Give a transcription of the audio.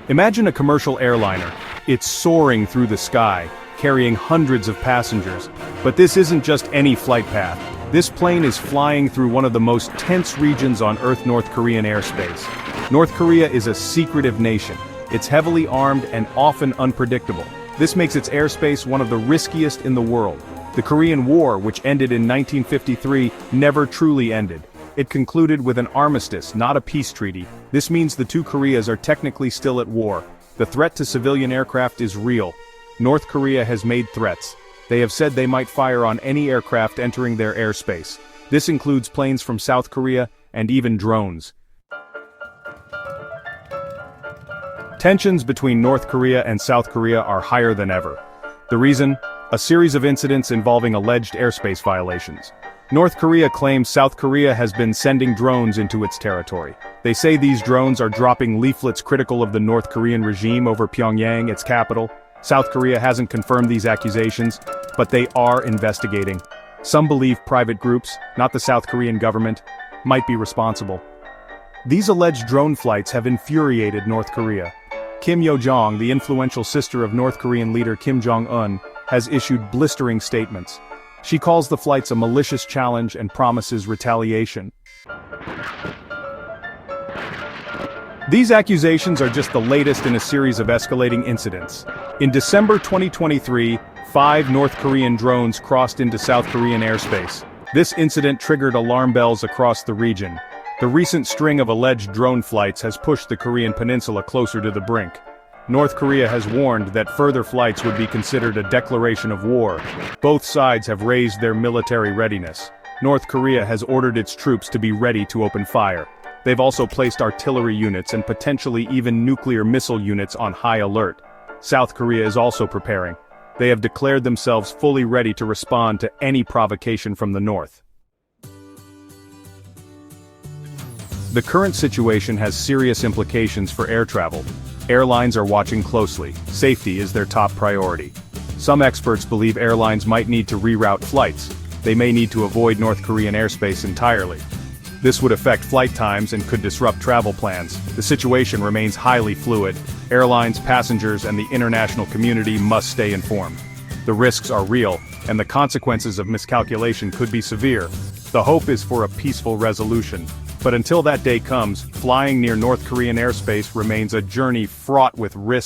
Imagine a commercial airliner. It's soaring through the sky, carrying hundreds of passengers. But this isn't just any flight path. This plane is flying through one of the most tense regions on Earth, North Korean airspace. North Korea is a secretive nation. It's heavily armed and often unpredictable. This makes its airspace one of the riskiest in the world. The Korean War, which ended in 1953, never truly ended. It concluded with an armistice, not a peace treaty. This means the two Koreas are technically still at war. The threat to civilian aircraft is real. North Korea has made threats. They have said they might fire on any aircraft entering their airspace. This includes planes from South Korea and even drones. Tensions between North Korea and South Korea are higher than ever. The reason? A series of incidents involving alleged airspace violations. North Korea claims South Korea has been sending drones into its territory. They say these drones are dropping leaflets critical of the North Korean regime over Pyongyang, its capital. South Korea hasn't confirmed these accusations, but they are investigating. Some believe private groups, not the South Korean government, might be responsible. These alleged drone flights have infuriated North Korea. Kim Yo-jong, the influential sister of North Korean leader Kim Jong-un, has issued blistering statements. She calls the flights a malicious challenge and promises retaliation. These accusations are just the latest in a series of escalating incidents. In December 2023, 5 North Korean drones crossed into South Korean airspace. This incident triggered alarm bells across the region. The recent string of alleged drone flights has pushed the Korean peninsula closer to the brink. North Korea has warned that further flights would be considered a declaration of war. Both sides have raised their military readiness. North Korea has ordered its troops to be ready to open fire. They've also placed artillery units and potentially even nuclear missile units on high alert. South Korea is also preparing. They have declared themselves fully ready to respond to any provocation from the north. The current situation has serious implications for air travel. Airlines are watching closely. Safety is their top priority. Some experts believe airlines might need to reroute flights. They may need to avoid North Korean airspace entirely. This would affect flight times and could disrupt travel plans. The situation remains highly fluid. Airlines, passengers, and the international community must stay informed. The risks are real, and the consequences of miscalculation could be severe. The hope is for a peaceful resolution. But until that day comes, flying near North Korean airspace remains a journey fraught with risk.